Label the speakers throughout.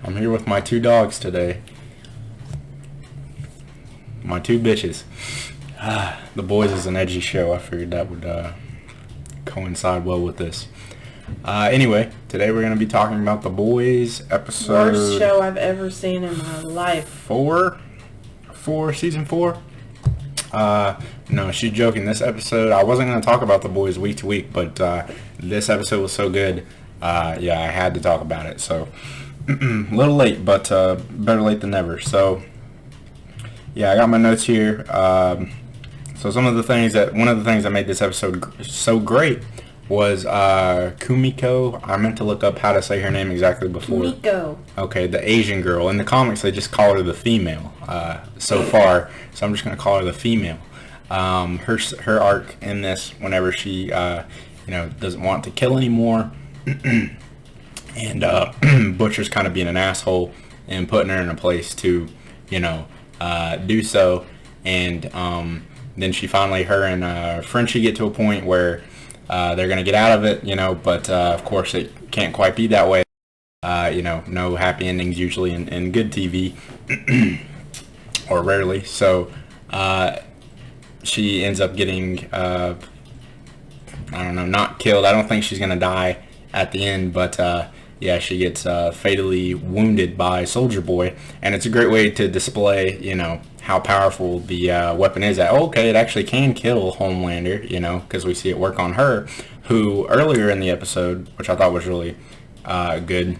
Speaker 1: I'm here with my two dogs today. My two bitches. The Boys is an edgy show. I figured that would coincide well with this. Anyway, today we're going to be talking about The Boys episode...
Speaker 2: Worst show I've ever seen in my life.
Speaker 1: Season 4? No, she's joking. This episode, I wasn't going to talk about The Boys week to week, but this episode was so good, I had to talk about it. So, a little late, but better late than never. So, I got my notes here. So one of the things that made this episode so great was Kumiko. I meant to look up how to say her name exactly before.
Speaker 2: Kumiko.
Speaker 1: Okay, the Asian girl. In the comics, they just call her the female so far. So I'm just going to call her the female. Her arc in this, whenever she doesn't want to kill anymore, and Butcher's kind of being an asshole and putting her in a place to, do so, and then she finally, her and Frenchie get to a point where they're going to get out of it, but of course it can't quite be that way. No happy endings usually in good TV, or rarely. So she ends up getting, not killed. I don't think she's going to die at the end, but she gets fatally wounded by Soldier Boy, and it's a great way to display, how powerful the weapon is. It actually can kill Homelander, because we see it work on her, who earlier in the episode, which I thought was really good,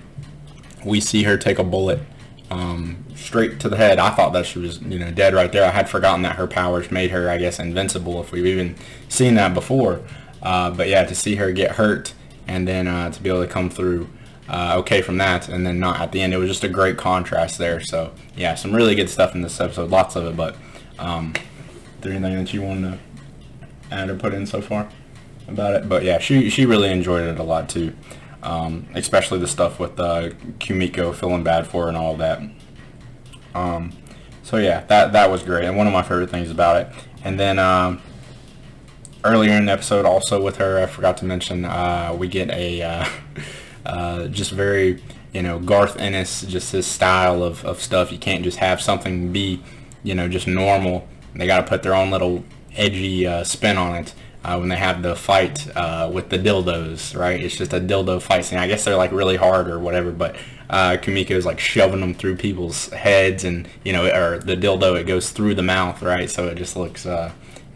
Speaker 1: we see her take a bullet straight to the head. I thought that she was, dead right there. I had forgotten that her powers made her, I guess, invincible, if we've even seen that before. To see her get hurt and then to be able to come through okay from that, and then not at the end, it was just a great contrast there. So some really good stuff in this episode, lots of it. But is there anything that you wanted to add or put in so far about it? But she really enjoyed it a lot too, especially the stuff with Kumiko feeling bad for her and all of that. That was great, and one of my favorite things about it. And then earlier in the episode, also with her, I forgot to mention, we get a just very, Garth Ennis, just his style of stuff. You can't just have something be, just normal. They got to put their own little edgy spin on it when they have the fight with the dildos, right? It's just a dildo fight scene. I guess they're like really hard or whatever, but Kumiko's like shoving them through people's heads, and, or the dildo, it goes through the mouth, right? So it just looks,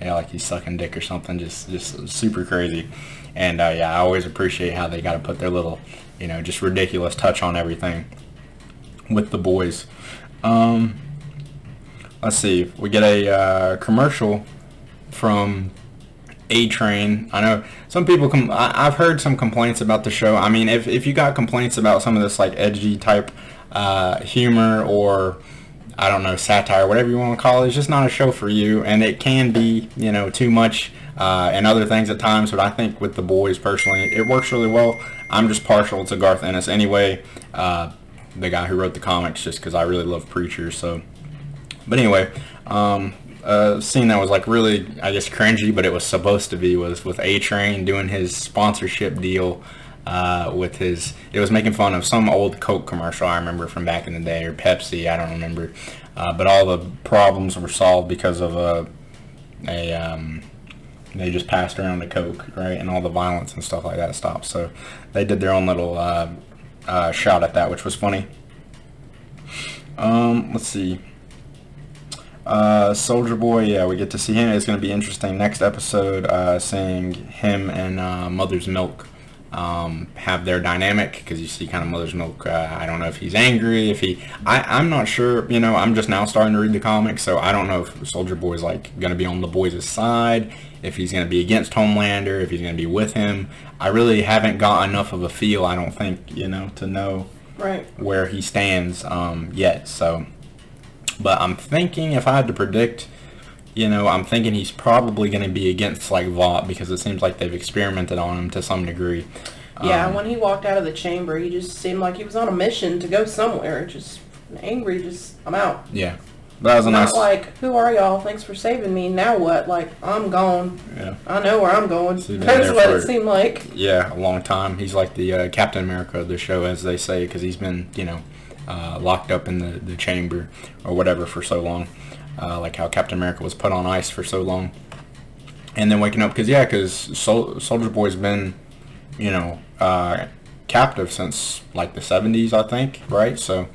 Speaker 1: like he's sucking dick or something, just super crazy. And I always appreciate how they got to put their little, just ridiculous touch on everything with the boys. Let's see. We get a commercial from A-Train. I know some people I've heard some complaints about the show. I mean, if you got complaints about some of this like edgy type humor, or I don't know, satire, whatever you want to call it, it's just not a show for you, and it can be, too much and other things at times. But I think with The Boys, personally, it works really well. I'm just partial to Garth Ennis anyway, the guy who wrote the comics, just because I really love Preacher. So, but anyway, a scene that was like really, I guess, cringy, but it was supposed to be, was with A-Train doing his sponsorship deal. It was making fun of some old Coke commercial I remember from back in the day, or Pepsi, I don't remember. But all the problems were solved because of they just passed around the Coke, right? And all the violence and stuff like that stopped. So they did their own little shot at that, which was funny. Let's see. Soldier Boy, we get to see him. It's going to be interesting next episode, seeing him and Mother's Milk have their dynamic, because you see kind of Mother's Milk, I don't know if he's angry, I'm not sure, I'm just now starting to read the comics, so I don't know if Soldier Boy's like going to be on the boys' side, if he's going to be against Homelander, if he's going to be with him. I really haven't got enough of a feel, I don't think, to know
Speaker 2: right
Speaker 1: where he stands yet. So, but I'm thinking, if I had to predict, I'm thinking he's probably going to be against like Vought, because it seems like they've experimented on him to some degree.
Speaker 2: Yeah, when he walked out of the chamber, he just seemed like he was on a mission to go somewhere. Just angry, I'm out.
Speaker 1: Yeah. But that was a
Speaker 2: Not
Speaker 1: nice...
Speaker 2: like, who are y'all? Thanks for saving me. Now what? Like, I'm gone.
Speaker 1: Yeah.
Speaker 2: I know where I'm going.
Speaker 1: So
Speaker 2: That's what it seemed like.
Speaker 1: Yeah, a long time. He's like the Captain America of the show, as they say, because he's been, locked up in the chamber or whatever for so long, like how Captain America was put on ice for so long, and then waking up because Soldier Boy's been, you know, captive since like the 70s, I think, right? So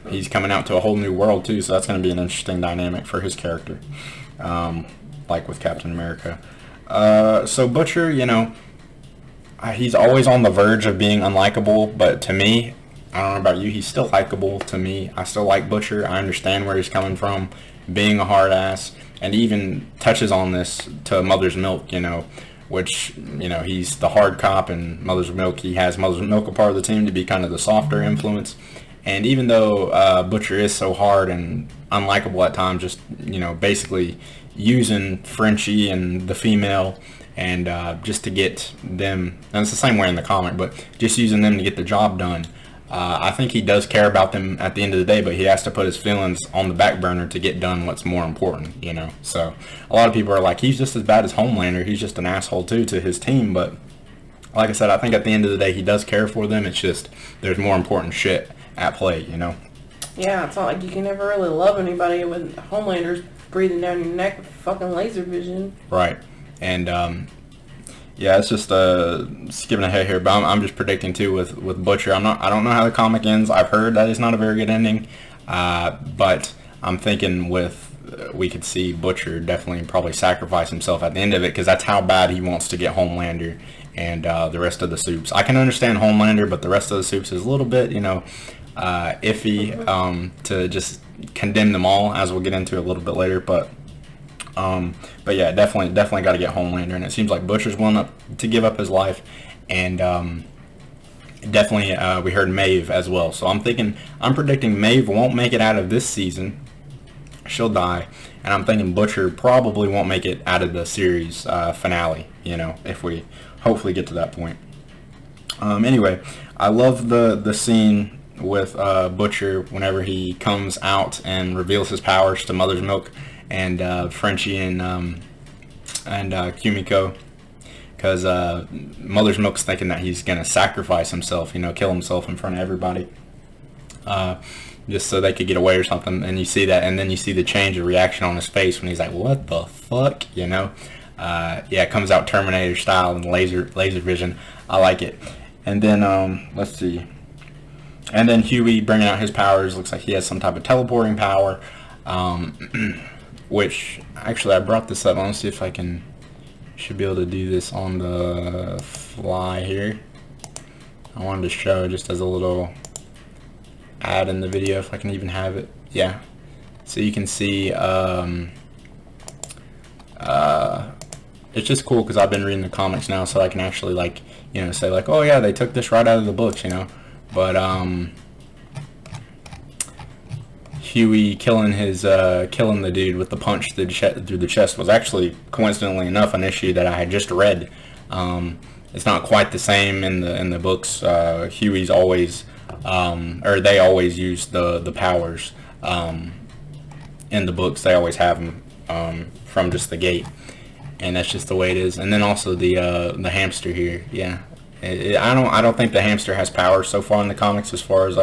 Speaker 1: he's coming out to a whole new world too, so that's going to be an interesting dynamic for his character, like with Captain America. So Butcher, you know, he's always on the verge of being unlikable, but to me, I don't know about you, he's still likable to me. I still like Butcher. I understand where he's coming from, being a hard ass, and he even touches on this to Mother's Milk, you know, which, you know, he's the hard cop, and Mother's Milk, he has Mother's Milk a part of the team to be kind of the softer influence. And even though Butcher is so hard and unlikable at times, just, you know, basically using Frenchie and the female and just to get them, and it's the same way in the comic, but just using them to get the job done. I think he does care about them at the end of the day, but he has to put his feelings on the back burner to get done what's more important, you know. So a lot of people are like, he's just as bad as Homelander. He's just an asshole too to his team. But like I said, I think at the end of the day, he does care for them. It's just there's more important shit at play, you know.
Speaker 2: Yeah, it's not like you can ever really love anybody when Homelander's breathing down your neck with fucking laser vision.
Speaker 1: Right. And yeah, it's just skipping ahead here, but I'm just predicting too with Butcher. I don't know how the comic ends. I've heard that it's not a very good ending, but I'm thinking we could see Butcher definitely probably sacrifice himself at the end of it, because that's how bad he wants to get Homelander and the rest of the Supes. I can understand Homelander, but the rest of the Supes is a little bit, you know, iffy to just condemn them all, as we'll get into a little bit later, but yeah, definitely got to get Homelander, and it seems like Butcher's willing to give up his life, and definitely we heard Maeve as well. So I'm predicting Maeve won't make it out of this season. She'll die, and I'm thinking Butcher probably won't make it out of the series finale. You know, if we hopefully get to that point. Anyway, I love the scene with Butcher whenever he comes out and reveals his powers to Mother's Milk and Frenchie and Kumiko, because Mother's Milk's thinking that he's gonna sacrifice himself, you know, kill himself in front of everybody, just so they could get away or something. And you see that, and then you see the change of reaction on his face when he's like, "What the fuck?" You know? Yeah, it comes out Terminator style and laser vision. I like it. And then let's see. And then Huey bringing out his powers. Looks like he has some type of teleporting power. Which, actually, I brought this up. I want to see if I should be able to do this on the fly here. I wanted to show just as a little ad in the video, if I can even have it. Yeah. So you can see, it's just cool because I've been reading the comics now, so I can actually, like, you know, say, like, oh yeah, they took this right out of the books, you know. But, Huey killing the dude with the punch through the chest was actually, coincidentally enough, an issue that I had just read. It's not quite the same in the books. Huey's always, or they always use the powers in the books. They always have them from just the gate, and that's just the way it is. And then also the hamster here, yeah. I don't think the hamster has powers so far in the comics, as far as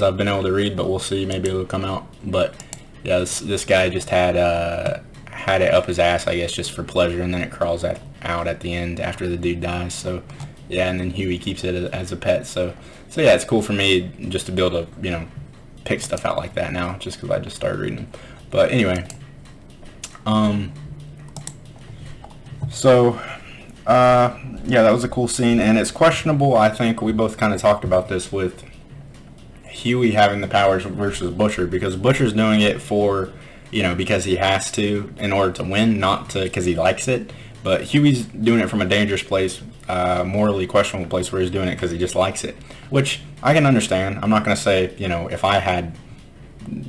Speaker 1: I've been able to read, but we'll see. Maybe it'll come out. But yeah, this guy just had it up his ass, I guess, just for pleasure, and then it crawls out at the end after the dude dies. So yeah, and then Huey keeps it as a pet. So yeah, it's cool for me just to be able to, you know, pick stuff out like that now, just because I just started reading them. But anyway, yeah, that was a cool scene, and it's questionable. I think we both kind of talked about this with Huey having the powers versus Butcher, because Butcher's doing it for, you know, because he has to in order to win, not because he likes it. But Huey's doing it from a dangerous place, morally questionable place, where he's doing it because he just likes it, which I can understand. I'm not going to say, you know, if I had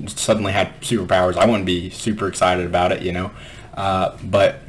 Speaker 1: suddenly had superpowers, I wouldn't be super excited about it, you know. But,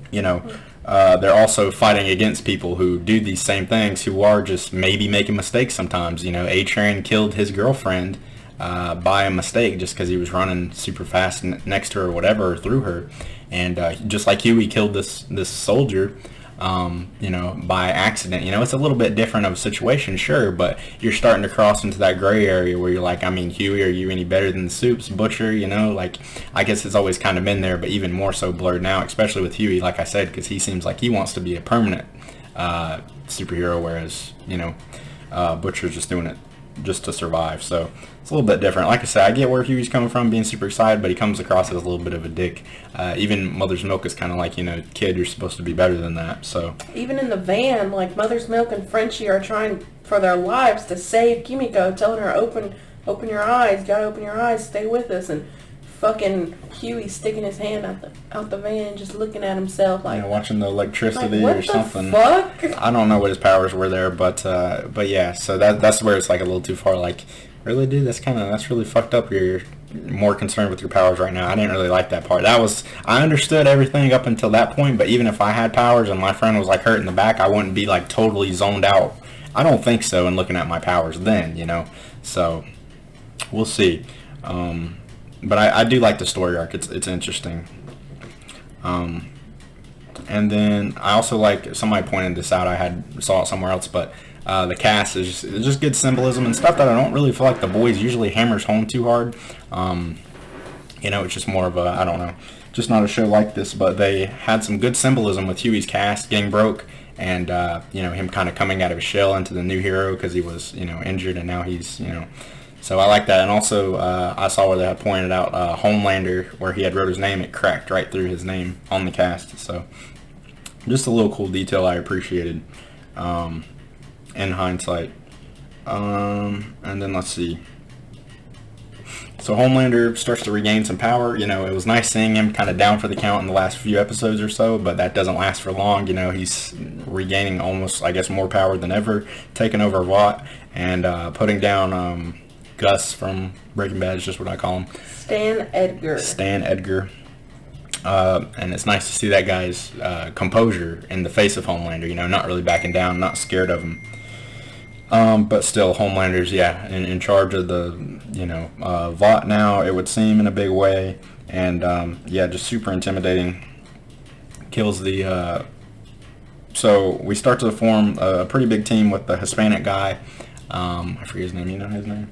Speaker 1: you know, they're also fighting against people who do these same things, who are just maybe making mistakes sometimes. You know, A-Train killed his girlfriend by a mistake just because he was running super fast next to her or whatever, or through her. And just like Huey killed this soldier, you know, by accident. You know, it's a little bit different of a situation, sure, but you're starting to cross into that gray area where you're like, I mean, Huey, are you any better than the Soups, Butcher? You know, like, I guess it's always kind of been there, but even more so blurred now, especially with Huey, like I said, because he seems like he wants to be a permanent superhero, whereas, you know, Butcher's just doing it just to survive. So it's a little bit different. Like I said, I get where Huey's coming from, being super excited, but he comes across as a little bit of a dick. Even Mother's Milk is kind of like, you know, kid, you're supposed to be better than that. So
Speaker 2: even in the van, like Mother's Milk and Frenchie are trying for their lives to save Kimiko, telling her, open your eyes, you gotta open your eyes, stay with us. And fucking Huey sticking his hand out the van, just looking at himself like,
Speaker 1: you know, watching the electricity
Speaker 2: like,
Speaker 1: or something.
Speaker 2: What the fuck?
Speaker 1: I don't know what his powers were there, but yeah. So that's where it's like a little too far. Like, really, dude, that's really fucked up. You're more concerned with your powers right now. I didn't really like that part. I understood everything up until that point, but even if I had powers and my friend was like hurt in the back, I wouldn't be like totally zoned out. I don't think so. In looking at my powers then, you know. So we'll see. But I do like the story arc. It's interesting. And then I also like, somebody pointed this out, saw it somewhere else, but the cast is just good symbolism and stuff that I don't really feel like the boys usually hammers home too hard. You know, it's just more of a, I don't know, just not a show like this, but they had some good symbolism with Huey's cast getting broke and, you know, him kind of coming out of his shell into the new hero because he was, you know, injured, and now he's, you know, so I like that. And also, I saw where they had pointed out Homelander, where he had wrote his name, it cracked right through his name on the cast. So just a little cool detail I appreciated in hindsight. And then let's see. So Homelander starts to regain some power. You know, it was nice seeing him kind of down for the count in the last few episodes or so, but that doesn't last for long. You know, he's regaining almost, I guess, more power than ever, taking over Vought and putting down Gus from Breaking Bad is just what I call him.
Speaker 2: Stan Edgar.
Speaker 1: And it's nice to see that guy's composure in the face of Homelander, you know, not really backing down, not scared of him. But still, Homelander's, yeah, in charge of the, you know, Vought now, it would seem, in a big way. And, yeah, just super intimidating. Kills the... So we start to form a pretty big team with the Hispanic guy. I forget his name. You know his name?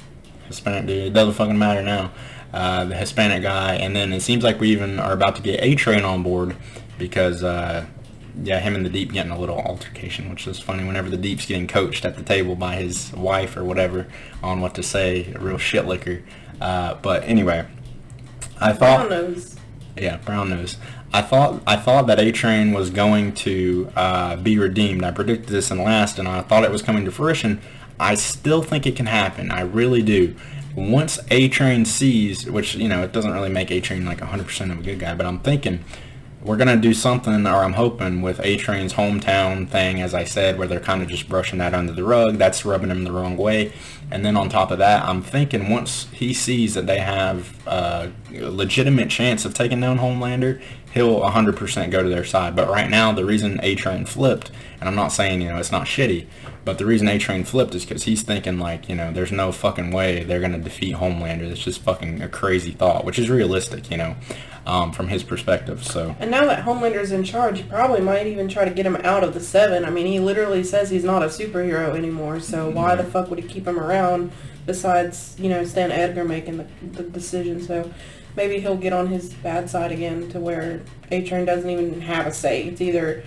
Speaker 1: Hispanic dude. It doesn't fucking matter now. The Hispanic guy, and then it seems like we even are about to get A-Train on board because, yeah, him and the Deep getting a little altercation, which is funny whenever the Deep's getting coached at the table by his wife or whatever on what to say, a real shit licker. But anyway, I thought...
Speaker 2: Brown nose.
Speaker 1: Yeah, brown nose. I thought that A-Train was going to be redeemed. I predicted this in last, and I thought it was coming to fruition. I still think it can happen. I really do. Once A-Train sees, which, you know, it doesn't really make A-Train like 100% of a good guy, but I'm thinking we're going to do something, or I'm hoping, with A-Train's hometown thing, as I said, where they're kind of just brushing that under the rug. That's rubbing him the wrong way. And then on top of that, I'm thinking once he sees that they have a legitimate chance of taking down Homelander, he'll 100% go to their side. But right now, the reason A-Train flipped, and I'm not saying, you know, it's not shitty, but the reason A-Train flipped is because he's thinking, like, you know, there's no fucking way they're going to defeat Homelander. That's just fucking a crazy thought, which is realistic, you know, from his perspective. So.
Speaker 2: And now that Homelander's in charge, he probably might even try to get him out of the Seven. I mean, he literally says he's not a superhero anymore, so why the fuck would he keep him around besides, you know, Stan Edgar making the decision? So maybe he'll get on his bad side again to where A-Train doesn't even have a say. It's either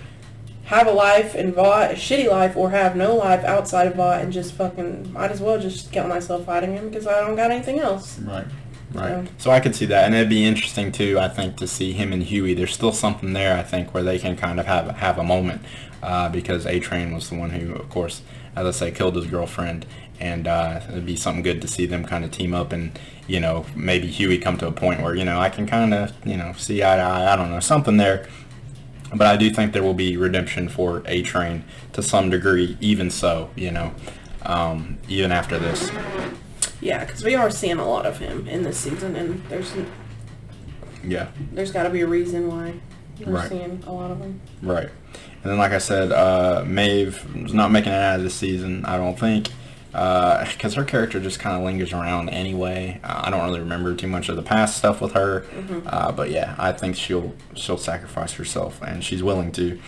Speaker 2: have a life in Vought, a shitty life, or have no life outside of Vought and just fucking might as well just kill myself fighting him because I don't got anything else.
Speaker 1: Right. So I could see that, and it'd be interesting too, I think, to see him and Huey. There's still something there, I think, where they can kind of have a moment, because A-Train was the one who, of course, as I say, killed his girlfriend, and it'd be something good to see them kind of team up, and, you know, maybe Huey come to a point where, you know, I can kind of, you know, see eye to eye, I don't know, something there. But I do think there will be redemption for A-Train to some degree, even so, you know, even after this.
Speaker 2: Yeah, because we are seeing a lot of him in this season, and there's got to be a reason why we're seeing a lot of him. Right.
Speaker 1: And then, like I said, Maeve is not making it out of this season, I don't think, because her character just kind of lingers around anyway. I don't really remember too much of the past stuff with her, but yeah, I think she'll sacrifice herself, and she's willing to.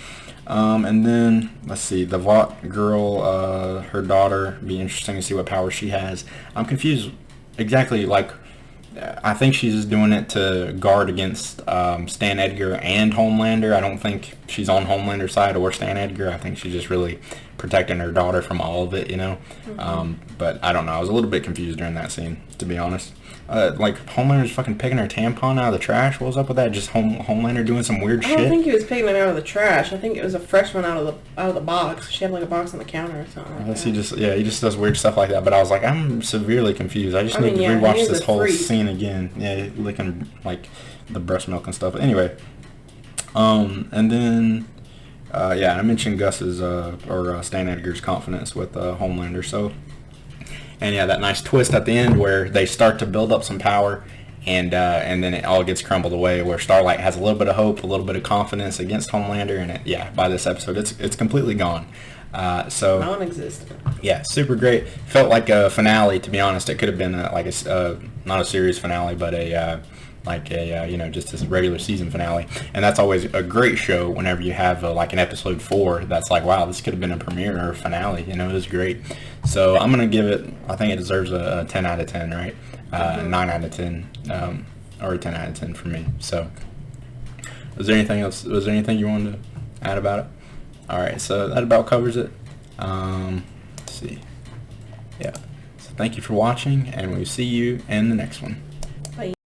Speaker 1: And then let's see, the Vought girl, her daughter. Be interesting to see what power she has. I'm confused exactly. Like, I think she's just doing it to guard against Stan Edgar and Homelander. I don't think she's on Homelander's side or Stan Edgar. I think she's just really protecting her daughter from all of it, you know. But I don't know. I was a little bit confused during that scene, to be honest. Like, Homelander's fucking picking her tampon out of the trash. What was up with that? Just Homelander doing some weird shit?
Speaker 2: I don't think he was picking it out of the trash. I think it was a fresh one out of the box. She had like a box on the counter or something like that.
Speaker 1: He just does weird stuff like that. But I was like, I'm severely confused. I need to rewatch this whole scene again. Yeah, licking like the breast milk and stuff. But anyway, and then I mentioned Gus's or Stan Edgar's confidence with Homelander. So. And yeah, that nice twist at the end where they start to build up some power, and then it all gets crumbled away. Where Starlight has a little bit of hope, a little bit of confidence against Homelander, and by this episode, it's completely gone. So
Speaker 2: non-existent.
Speaker 1: Yeah, super great. Felt like a finale, to be honest. It could have been not a series finale, but just a regular season finale. And that's always a great show whenever you have like an episode 4 that's like, wow, this could have been a premiere or a finale. You know, it was great. So I'm going to give it, I think it deserves a 10 out of 10, right? 9 out of 10, or a 10 out of 10 for me. So was there anything else? Was there anything you wanted to add about it? All right, so that about covers it. Let's see. Yeah. So thank you for watching, and we'll see you in the next one.